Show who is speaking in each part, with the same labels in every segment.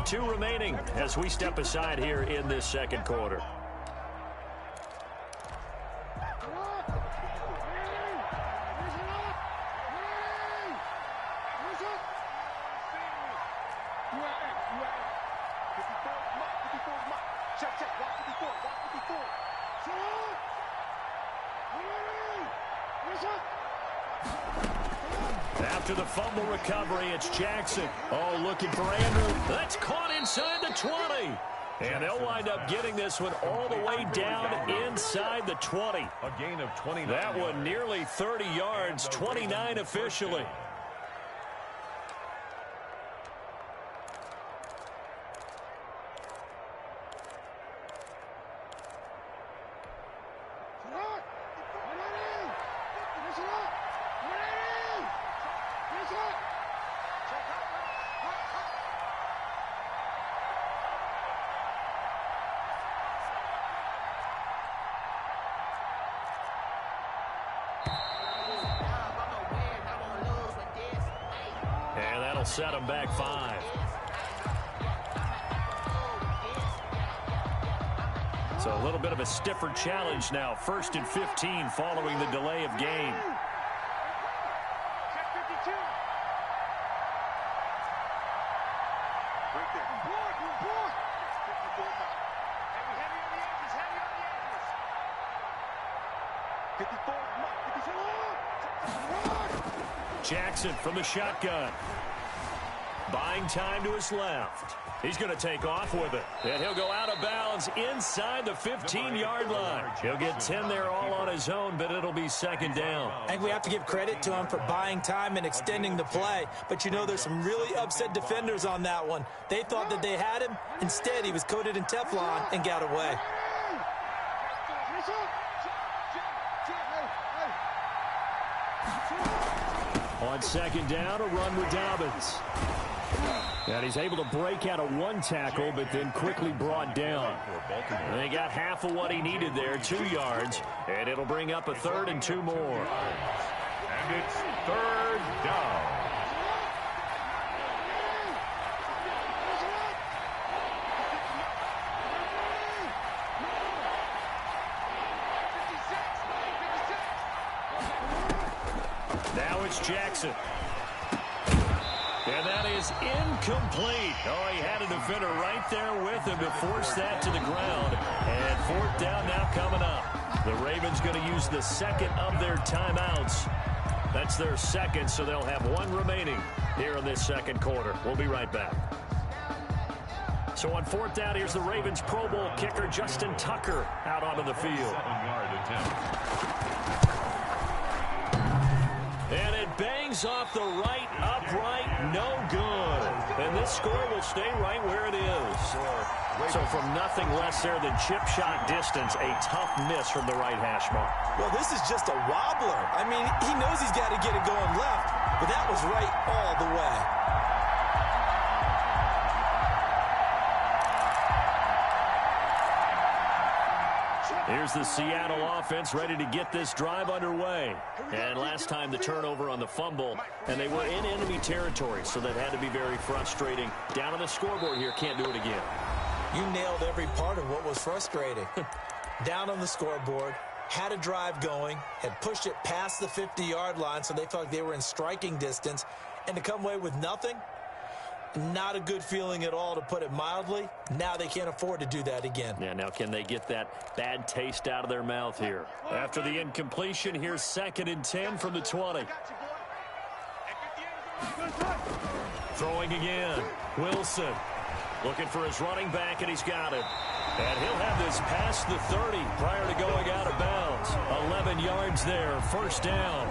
Speaker 1: 2 remaining as we step aside here in this second quarter. After the fumble recovery, it's Jackson. Oh, looking for Andrew. That's caught inside the 20. And they'll wind up getting this one all the way down inside the 20.
Speaker 2: A gain of 29.
Speaker 1: That one nearly 30 yards, 29 officially. Set them back 5. So a little bit of a stiffer challenge now. 1st and 15 following the delay of game. Jackson from the shotgun. Buying time to his left. He's going to take off with it. And he'll go out of bounds inside the 15-yard line. He'll get 10 there all on his own, but it'll be second down.
Speaker 3: I think we have to give credit to him for buying time and extending the play. But, you know, there's some really upset defenders on that one. They thought that they had him. Instead, he was coated in Teflon and got away.
Speaker 1: On second down, a run with Dobbins. And he's able to break out of one tackle, but then quickly brought down. And they got half of what he needed there, 2 yards. And it'll bring up a 3rd and 2 more.
Speaker 2: And it's 3rd down.
Speaker 1: Now it's Jackson. And that is incomplete. Oh, he had a defender right there with him to force that to the ground. And 4th down now coming up. The Ravens going to use the second of their timeouts. That's their second, so they'll have 1 remaining here in this second quarter. We'll be right back. So on 4th down, here's the Ravens Pro Bowl kicker Justin Tucker out onto the field.
Speaker 2: 7-yard attempt.
Speaker 1: And it bangs off the right upright, no good. And this score will stay right where it is. So from nothing less there than chip shot distance, a tough miss from the right hash mark.
Speaker 3: Well, this is just a wobbler. I mean, he knows he's got to get it going left, but that was right all the way.
Speaker 1: Here's the Seattle offense ready to get this drive underway. And last time the turnover on the fumble, and they were in enemy territory, so that had to be very frustrating. Down on the scoreboard here, can't do it again.
Speaker 3: You nailed every part of what was frustrating. Down on the scoreboard, had a drive going, had pushed it past the 50-yard line, so they thought they were in striking distance, and to come away with nothing, not a good feeling at all, to put it mildly. Now they can't afford to do that again.
Speaker 1: Yeah, now can they get that bad taste out of their mouth here? After the incompletion, here's 2nd and 10 from the 20. Throwing again. Wilson looking for his running back, and he's got it. And he'll have this past the 30 prior to going out of bounds. 11 yards there, 1st down.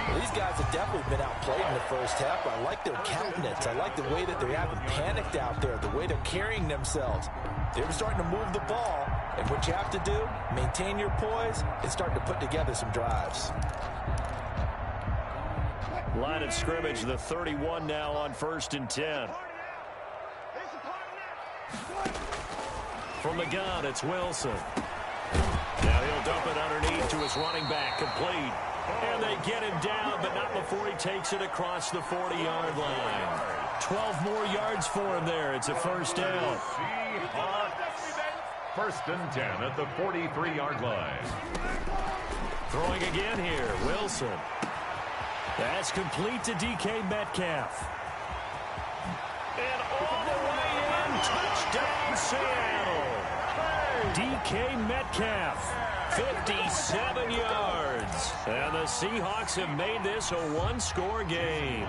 Speaker 3: Well, these guys have definitely been outplayed in the first half. I like their countenance. I like the way that they haven't panicked out there, the way they're carrying themselves. They're starting to move the ball, and what you have to do, maintain your poise and start to put together some drives.
Speaker 1: Line of scrimmage, the 31 now on 1st and 10. From the gun, it's Wilson. Now he'll dump it underneath to his running back, complete. And they get him down, but not before he takes it across the 40-yard line. 12 more yards for him there. It's a first down.
Speaker 2: First and 10 at the 43-yard line.
Speaker 1: Throwing again here, Wilson. That's complete to DK Metcalf. And all the way in, touchdown Seattle. DK Metcalf, 57 yards. And the Seahawks have made this a one-score game.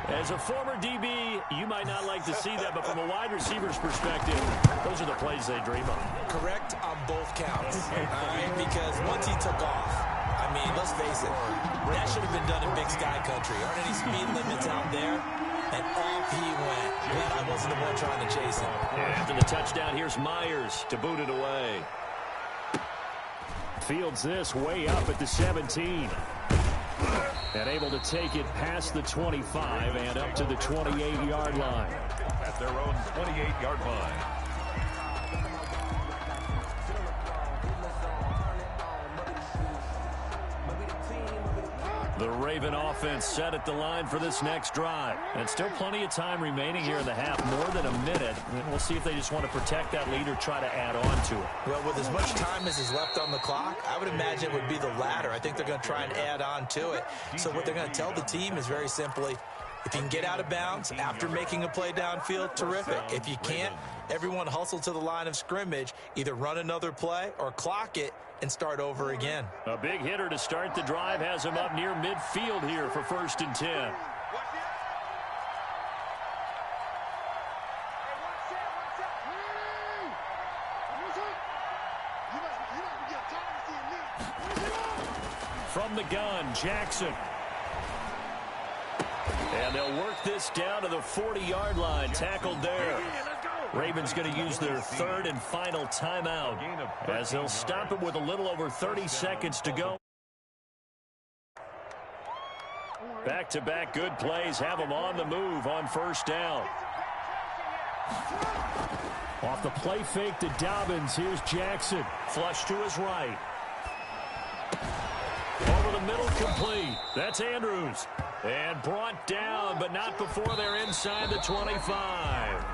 Speaker 1: As a former DB, you might not like to see that, but from a wide receiver's perspective, those are the plays they dream of.
Speaker 3: Correct on both counts, all right? Because once he took off, I mean, let's face it, that should have been done in Big Sky Country. Aren't any speed limits out there? And off he went. Glad I wasn't the one trying to chase him.
Speaker 1: And after the touchdown, here's Myers to boot it away. Fields this way up at the 17. And able to take it past the 25 and up to the 28-yard line.
Speaker 2: At their own 28-yard line. The
Speaker 1: Raven offense set at the line for this next drive. And still plenty of time remaining here in the half, more than a minute. And we'll see if they just want to protect that lead or try to add on to it.
Speaker 3: Well, with as much time as is left on the clock, I would imagine it would be the latter. I think they're going to try and add on to it. So what they're going to tell the team is very simply, if you can get out of bounds after making a play downfield, terrific. If you can't, everyone hustle to the line of scrimmage, either run another play or clock it and start over again.
Speaker 1: A big hitter to start the drive has him up near midfield here for 1st and 10. From the gun, Jackson. And they'll work this down to the 40-yard line, tackled there. Ravens going to use their 3rd and final timeout as they'll stop it with a little over 30 seconds to go. Back-to-back good plays have them on the move on 1st down. Off the play fake to Dobbins, here's Jackson. Flush to his right. Over the middle, complete. That's Andrews. And brought down, but not before they're inside the 25.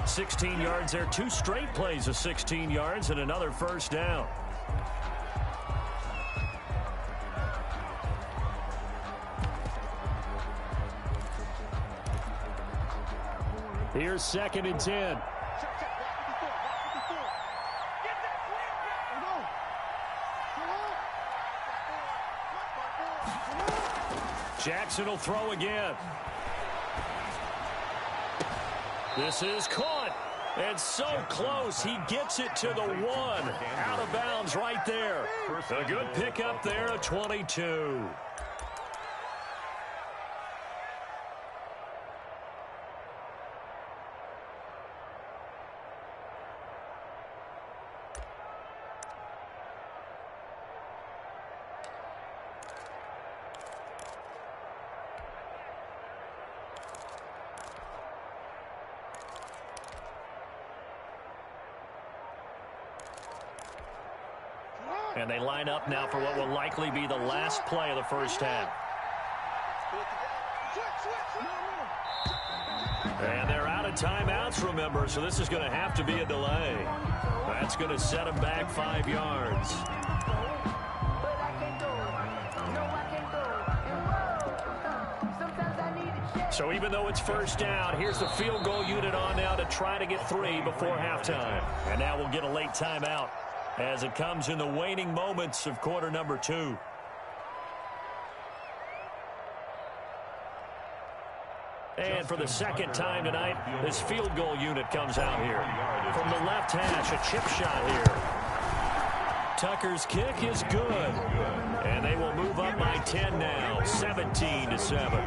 Speaker 1: 16 yards there. 2 straight plays of 16 yards and another 1st down. Here's 2nd and 10. Jackson will throw again. This is caught. And so close. He gets it to the 1. Out of bounds right there. A good pickup there, a 22. And they line up now for what will likely be the last play of the 1st half. And they're out of timeouts, remember, so this is going to have to be a delay. That's going to set them back 5 yards. So even though it's 1st down, here's the field goal unit on now to try to get 3 before halftime. And now we'll get a late timeout as it comes in the waning moments of quarter number 2. And for the 2nd time tonight, this field goal unit comes out here. From the left hash, a chip shot here. Tucker's kick is good. And they will move up by 10 now, 17-7.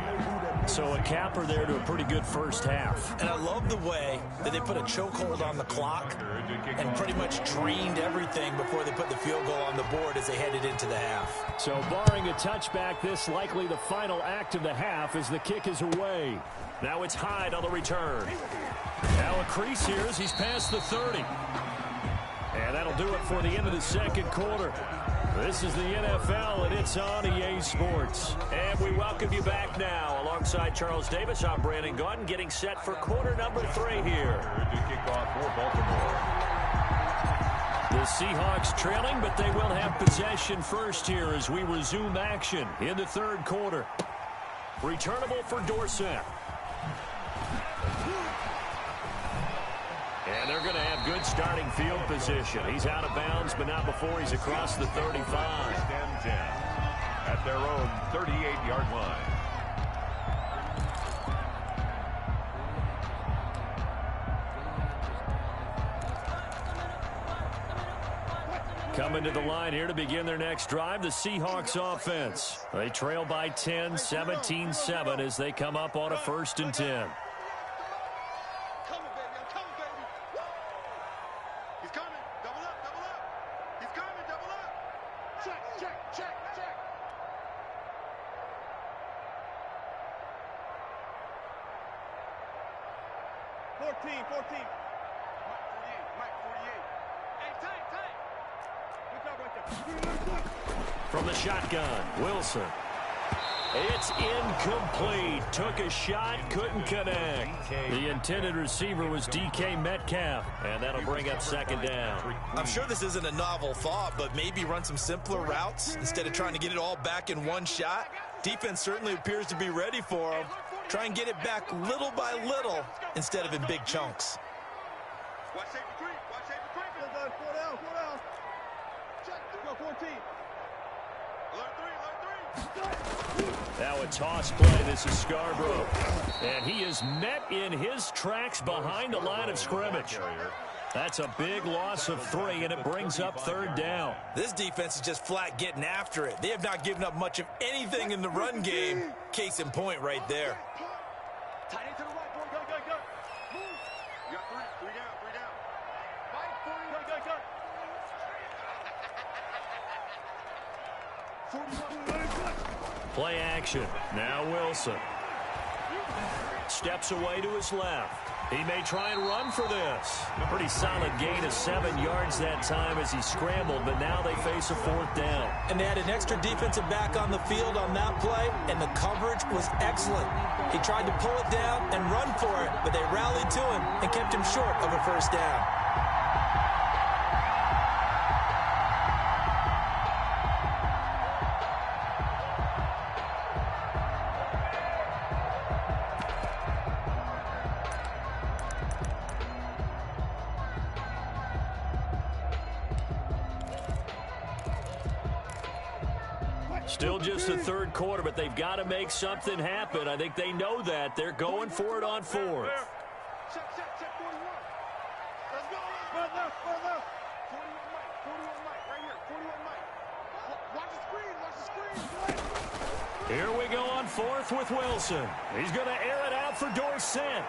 Speaker 1: So a capper there to a pretty good 1st half.
Speaker 3: And I love the way that they put a chokehold on the clock and pretty much drained everything before they put the field goal on the board as they headed into the half.
Speaker 1: So barring a touchback, this likely the final act of the half as the kick is away. Now it's Hyde on the return. Now a crease here as he's past the 30. And that'll do it for the end of the 2nd quarter. This is the NFL, and it's on EA Sports. And we welcome you back now. Alongside Charles Davis, I'm Brandon Gaudin, getting set for quarter number 3 here.
Speaker 2: To kick off for Baltimore.
Speaker 1: The Seahawks trailing, but they will have possession first here as we resume action in the third quarter. Returnable for Dorsett. And they're going to have good starting field position. He's out of bounds, but not before he's across the 35.
Speaker 2: First and 10 at their own 38-yard line.
Speaker 1: Coming to the line here to begin their next drive, the Seahawks offense. They trail by 10, 17-7 as they come up on a 1st and 10. From the shotgun, Wilson. It's incomplete. Took a shot, couldn't connect. The intended receiver was DK Metcalf, and that'll bring up 2nd down.
Speaker 3: I'm sure this isn't a novel thought, but maybe run some simpler routes instead of trying to get it all back in one shot. Defense certainly appears to be ready for them. Try and get it back little by little instead of in big chunks.
Speaker 4: Watch safety creep. Watch safety creep. 4 down. Check. Go 14. Alert 3.
Speaker 1: Now a toss play. This is Scarborough. And he is met in his tracks behind the line of scrimmage. That's a big loss of 3, and it brings up 3rd down.
Speaker 3: This defense is just flat getting after it. They have not given up much of anything in the run game. Case in point right there.
Speaker 4: Tight end to the right, boy. Go. Move. You got 3 down. Fight for you. Go.
Speaker 1: Play action. Now Wilson. Steps away to his left. He may try and run for this. A pretty solid gain of 7 yards that time as he scrambled, but now they face a 4th down.
Speaker 3: And they had an extra defensive back on the field on that play, and the coverage was excellent. He tried to pull it down and run for it, but they rallied to him and kept him short of a 1st down.
Speaker 1: Still just the 3rd quarter, but they've got to make something happen. I think they know that. They're going for it on 4th.
Speaker 4: Check 41. Let's go. Far left. 41 Mike. Right here. 41 Mike. Watch the screen.
Speaker 1: Here we go on 4th with Wilson. He's going to air it out for Dorsett.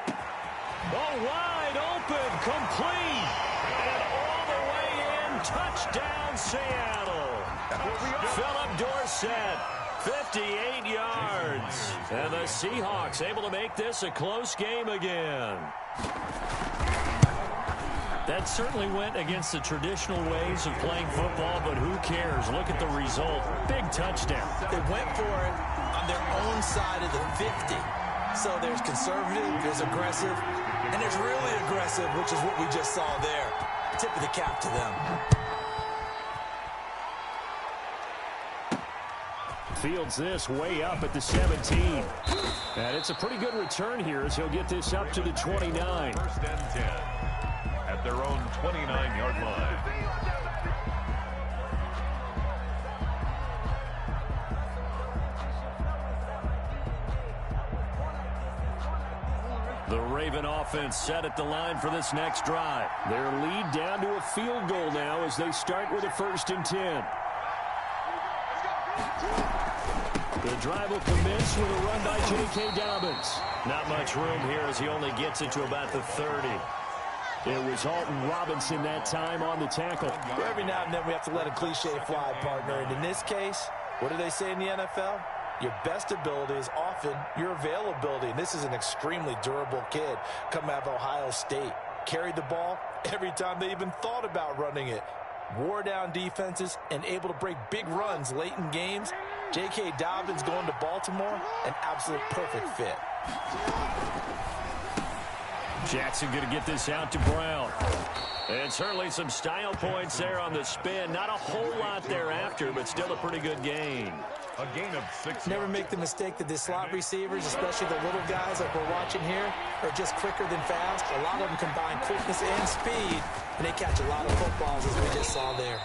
Speaker 1: Oh, wide open, complete. And all the way in, touchdown Seattle. Philip Dorsett, 58 yards. And the Seahawks able to make this a close game again. That certainly went against the traditional ways of playing football, but who cares? Look at the result. Big touchdown.
Speaker 3: They went for it on their own side of the 50. So there's conservative, there's aggressive, and there's really aggressive, which is what we just saw there. Tip of the cap to them.
Speaker 1: Fields this way up at the 17. And it's a pretty good return here as he'll get this up to the 29.
Speaker 2: 1st and 10 at their own 29-yard line.
Speaker 1: The Raven offense set at the line for this next drive. Their lead down to a field goal now as they start with a 1st and 10. The drive will commence with a run by J.K. Dobbins. Not much room here as he only gets it to about the 30. It was Alton Robinson that time on the tackle.
Speaker 3: Every now and then we have to let a cliche fly, partner. And in this case, what do they say in the NFL? Your best ability is often your availability. And this is an extremely durable kid coming out of Ohio State. Carried the ball every time they even thought about running it. wore down defenses, and able to break big runs late in games. J.K. Dobbins going to Baltimore, an absolute perfect fit.
Speaker 1: Jackson going to get this out to Brown. And certainly some style points there on the spin. Not a whole lot thereafter, but still a pretty good gain.
Speaker 2: A gain of 6.
Speaker 3: Never make the mistake that the slot receivers, especially the little guys like we're watching here, are just quicker than fast. A lot of them combine quickness and speed, and they catch a lot of footballs, as we just saw there.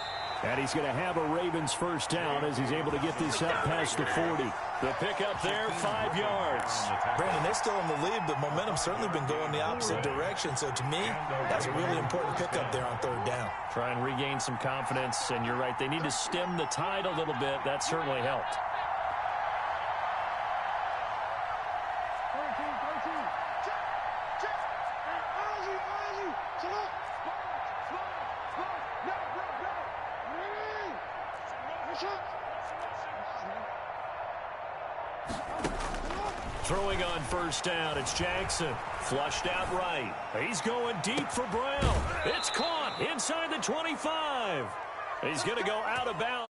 Speaker 1: And he's going to have a Ravens first down as he's able to get this up past the 40. The pickup there, 5 yards.
Speaker 3: Brandon, they're still in the lead, but momentum's certainly been going the opposite direction. So to me, that's a really important pickup there on third down.
Speaker 1: Try and regain some confidence, and you're right, they need to stem the tide a little bit. That certainly helped. Throwing on first down, it's Jackson. Flushed out right. He's going deep for Brown. It's caught inside the 25. He's going to go out of bounds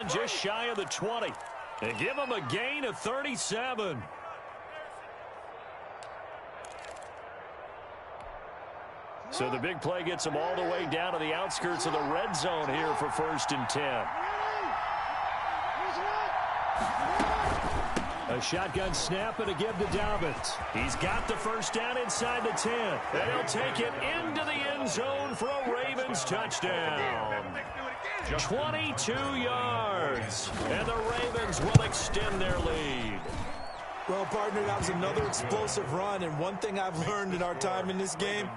Speaker 1: just shy of the 20. And give him a gain of 37. So the big play gets him all the way down to the outskirts of the red zone here for 1st and 10. A shotgun snap and a give to Dobbins. He's got the first down inside the 10. And he'll take it into the end zone for a Ravens touchdown. 22 yards. And the Ravens will extend their lead.
Speaker 3: Well, partner, that was another explosive run, and one thing I've learned in our time in this game,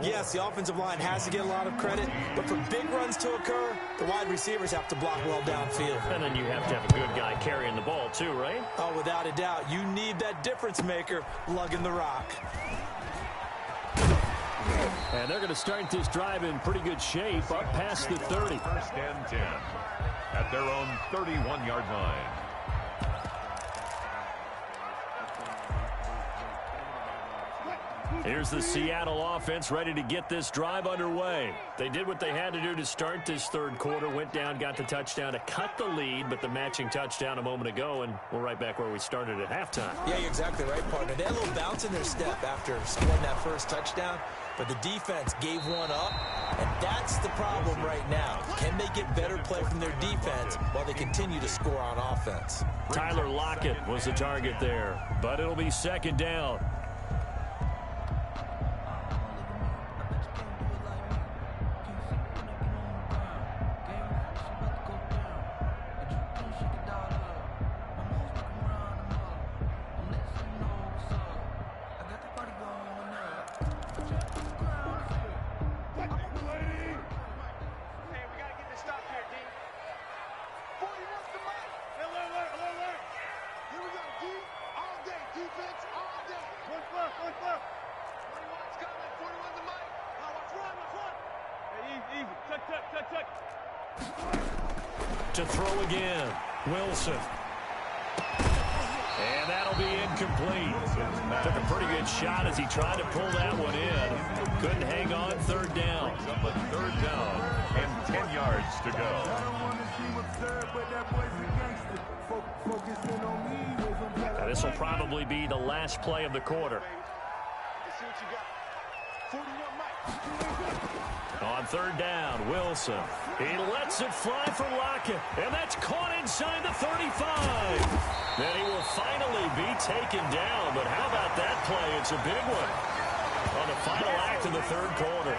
Speaker 3: yes, the offensive line has to get a lot of credit, but for big runs to occur, the wide receivers have to block well downfield.
Speaker 1: And then you have to have a good guy carrying the ball too, right?
Speaker 3: Oh, without a doubt. You need that difference maker lugging the rock.
Speaker 1: And they're going to start this drive in pretty good shape, up past the 30.
Speaker 2: 1st and 10 at their own 31-yard line.
Speaker 1: Here's the Seattle offense ready to get this drive underway. They did what they had to do to start this third quarter, went down, got the touchdown to cut the lead, but the matching touchdown a moment ago, and we're right back where we started at halftime.
Speaker 3: Yeah, you're exactly right, partner. They had a little bounce in their step after scoring that first touchdown, but the defense gave one up, and that's the problem right now. Can they get better play from their defense while they continue to score on offense?
Speaker 1: Tyler Lockett was the target there, but it'll be 2nd down. To throw again, Wilson. And that'll be incomplete. Took a pretty good shot as he tried to pull that one in. Couldn't hang on, 3rd down.
Speaker 2: Up a 3rd down and 10 yards to go.
Speaker 1: Now this will probably be the last play of the quarter. On 3rd down, Wilson. He lets it fly for Lockett, and that's caught inside the 35. Then he will finally be taken down, but how about that play? It's a big one on the final act of the 3rd quarter.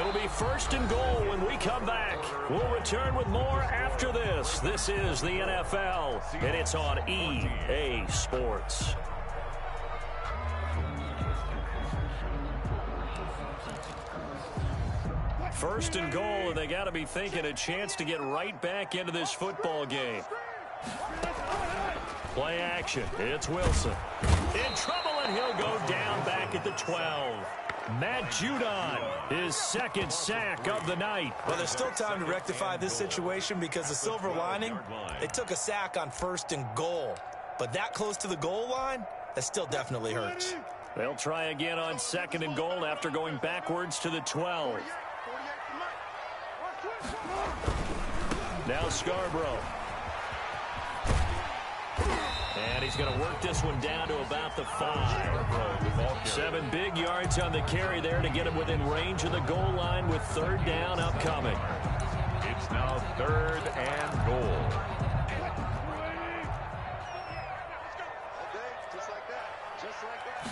Speaker 1: It'll be 1st and goal when we come back. We'll return with more after this. This is the NFL, and it's on EA Sports. First and goal, and they got to be thinking a chance to get right back into this football game. Play action. It's Wilson. In trouble, and he'll go down back at the 12. Matt Judon, his 2nd sack of the night.
Speaker 3: Well, there's still time to rectify this situation because the silver lining, they took a sack on 1st and goal. But that close to the goal line, that still definitely hurts.
Speaker 1: They'll try again on 2nd and goal after going backwards to the 12. Now Scarborough. And he's going to work this one down to about the 5. 7 big yards on the carry there to get him within range of the goal line with third down upcoming.
Speaker 2: It's now 3rd and goal.
Speaker 4: Just like that. Just like that.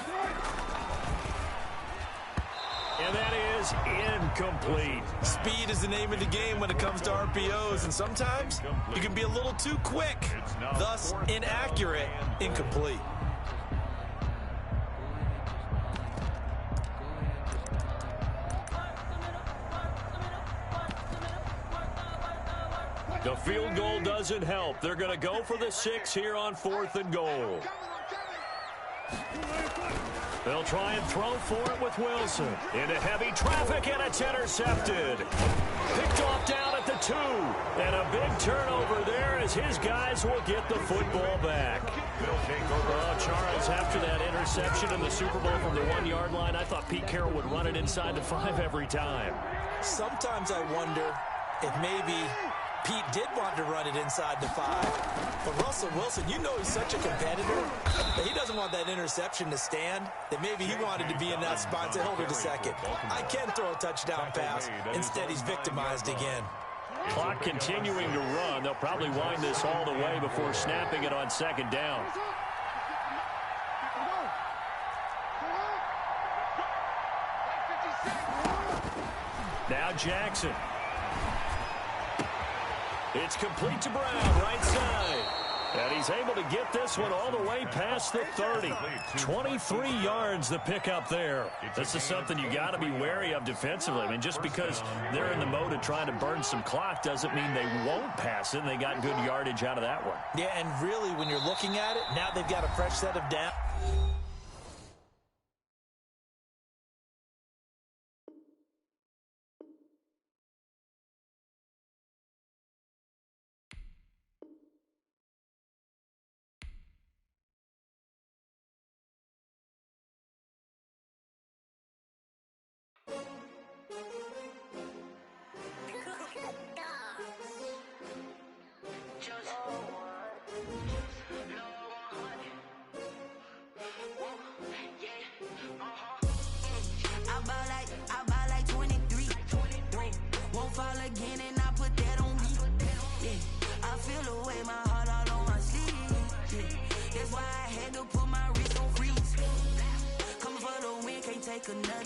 Speaker 1: And that is incomplete.
Speaker 3: Speed is the name of the game when it comes to RPOs, and sometimes you can be a little too quick, thus inaccurate, incomplete.
Speaker 1: The field goal doesn't help. They're going to go for the 6 here on 4th and goal. They'll try and throw for it with Wilson. Into heavy traffic, and it's intercepted. Picked off down at the 2. And a big turnover there as his guys will get the football back. Oh, Charles, after that interception in the Super Bowl from the 1-yard line, I thought Pete Carroll would run it inside the 5 every time.
Speaker 3: Sometimes I wonder if maybe Pete did want to run it inside the 5. But Russell Wilson, you know he's such a competitor that he doesn't want that interception to stand, that maybe he wanted to be in that spot and say, hold it a second. I can throw a touchdown pass. Instead, he's victimized again.
Speaker 1: Clock continuing to run. They'll probably wind this all the way before snapping it on 2nd down. Now Jackson. It's complete to Brown, right side. And he's able to get this one all the way past the 30. 23 yards the pickup there. This is something you got to be wary of defensively. I mean, just because they're in the mode of trying to burn some clock doesn't mean they won't pass it. They got good yardage out of that one.
Speaker 3: Yeah, and really, when you're looking at it, now they've got a fresh set of down.
Speaker 5: Take another